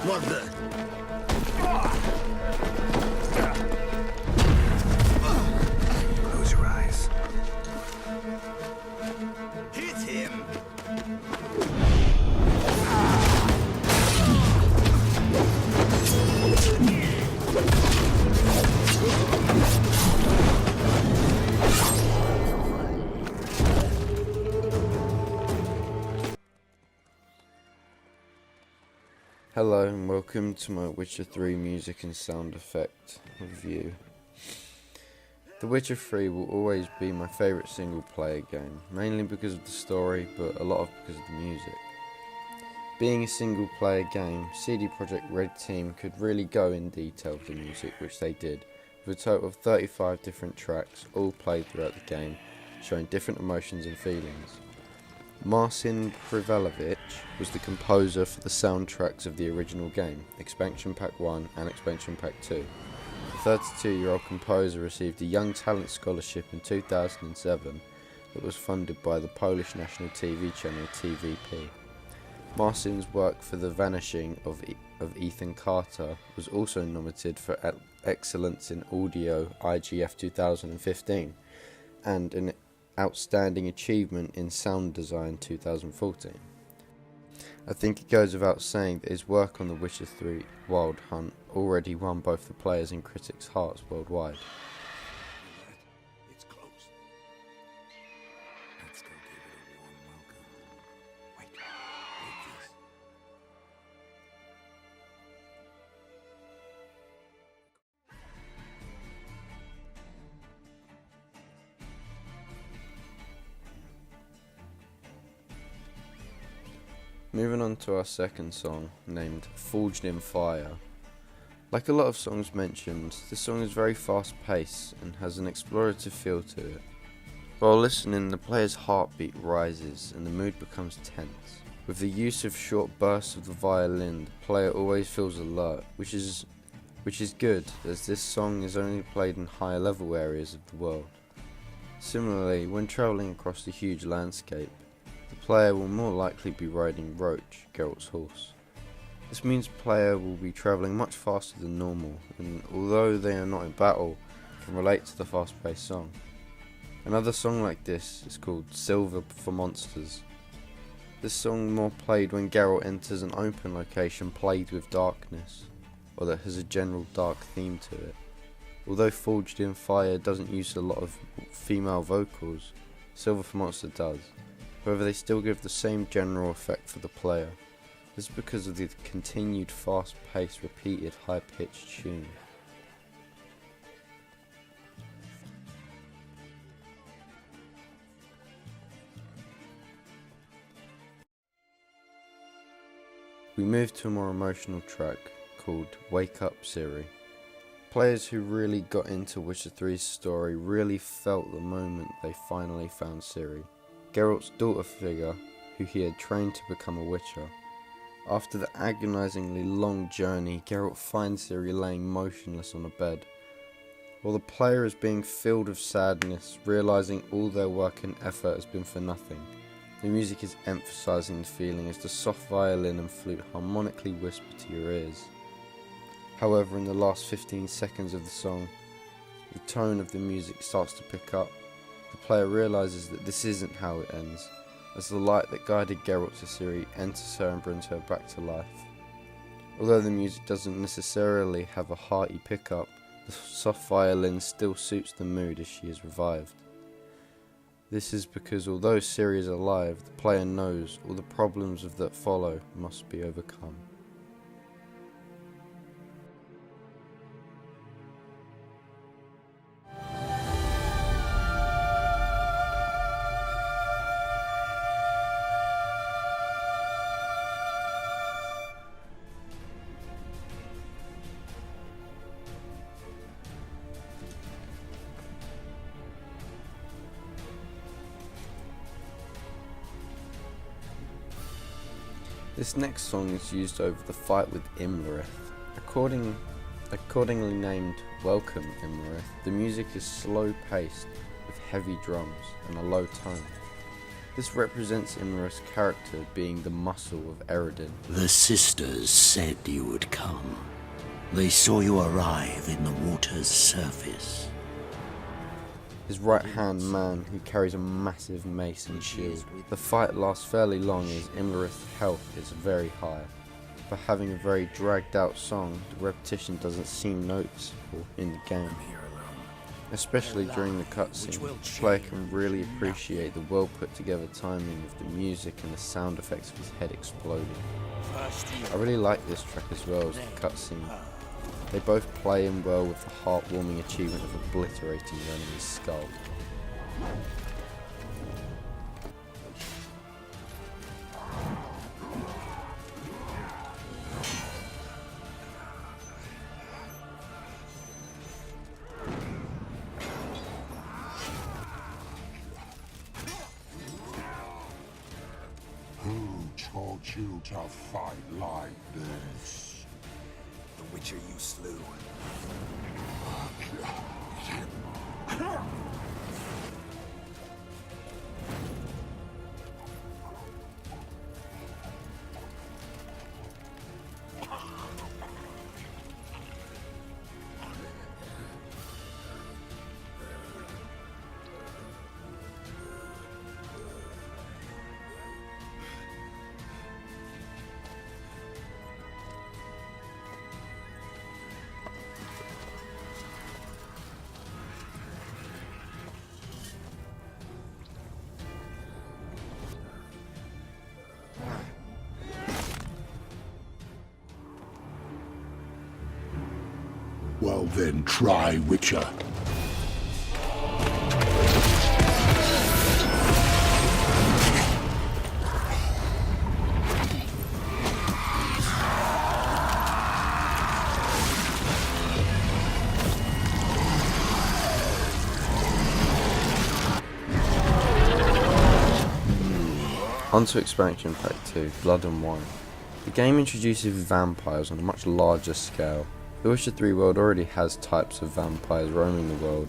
What the? Close your eyes. Hit him! Hello and welcome to my Witcher 3 music and sound effect review. The Witcher 3 will always be my favourite single player game, mainly because of the story, but a lot of because of the music. Being a single player game, CD Projekt Red team could really go in detail with the music, which they did, with a total of 35 different tracks, all played throughout the game, showing different emotions and feelings. Marcin Prevalovic was the composer for the soundtracks of the original game, Expansion Pack 1 and Expansion Pack 2. The 32-year-old composer received a Young Talent Scholarship in 2007 that was funded by the Polish national TV channel TVP. Marcin's work for The Vanishing of Ethan Carter was also nominated for Excellence in Audio IGF 2015 and an Outstanding Achievement in Sound Design 2014. I think it goes without saying that his work on The Witcher 3 Wild Hunt already won both the players' and critics' hearts worldwide. It's close. Let's go give it a warm welcome. Wait this. Moving on to our second song, named Forged in Fire. Like a lot of songs mentioned, this song is very fast paced and has an explorative feel to it. While listening, the player's heartbeat rises and the mood becomes tense. With the use of short bursts of the violin, the player always feels alert, which is good, as this song is only played in higher level areas of the world. Similarly, when travelling across the huge landscape, the player will more likely be riding Roach, Geralt's horse. This means the player will be travelling much faster than normal, and although they are not in battle, can relate to the fast-paced song. Another song like this is called Silver for Monsters. This song more played when Geralt enters an open location plagued with darkness, or that has a general dark theme to it. Although Forged in Fire doesn't use a lot of female vocals, Silver for Monsters does. However, they still give the same general effect for the player. This is because of the continued fast-paced, repeated, high-pitched tune. We move to a more emotional track called Wake Up Ciri. Players who really got into Witcher 3's story really felt the moment they finally found Ciri, Geralt's daughter figure who he had trained to become a Witcher. After the agonizingly long journey, Geralt finds Ciri laying motionless on a bed. While the player is being filled with sadness, realizing all their work and effort has been for nothing, the music is emphasizing the feeling as the soft violin and flute harmonically whisper to your ears. However, in the last 15 seconds of the song, the tone of the music starts to pick up. The player realizes that this isn't how it ends, as the light that guided Geralt to Ciri enters her and brings her back to life. Although the music doesn't necessarily have a hearty pickup, the soft violin still suits the mood as she is revived. This is because although Ciri is alive, the player knows all the problems that follow must be overcome. This next song is used over the fight with Imlerith. Accordingly named Welcome Imlerith, the music is slow paced with heavy drums and a low tone. This represents Imrah's character being the muscle of Eredin. The sisters said you would come. They saw you arrive in the water's surface. His right-hand man who carries a massive mace and shield. The fight lasts fairly long as Imrah's health is very high. For having a very dragged out song, the repetition doesn't seem noticeable in the game. Especially during the cutscene, the player can really appreciate the well put together timing of the music and the sound effects of his head exploding. I really like this track as well as the cutscene. They both play in well with the heartwarming achievement of obliterating the enemy's skull. Who taught you to fight like this? The Witcher you slew. Well then, try Witcher. On to Expansion Pack 2, Blood and Wine. The game introduces vampires on a much larger scale. The Witcher 3 world already has types of vampires roaming the world,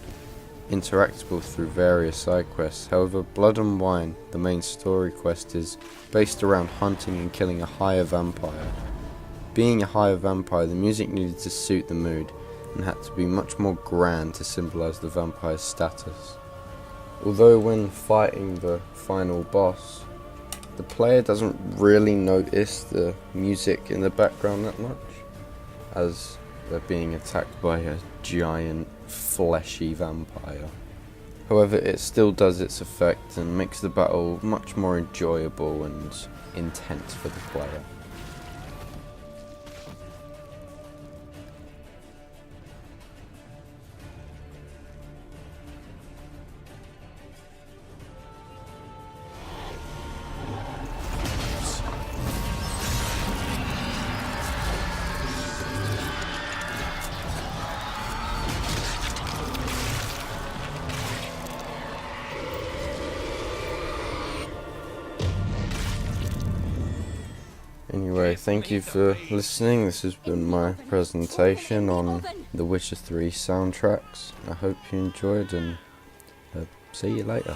interactable through various side quests. However, Blood and Wine, the main story quest, is based around hunting and killing a higher vampire. Being a higher vampire, the music needed to suit the mood and had to be much more grand to symbolise the vampire's status. Although when fighting the final boss, the player doesn't really notice the music in the background that much, as they're being attacked by a giant fleshy vampire. However, it still does its effect and makes the battle much more enjoyable and intense for the player. Anyway, thank you for listening. This has been my presentation on the Witcher 3 soundtracks. I hope you enjoyed and see you later.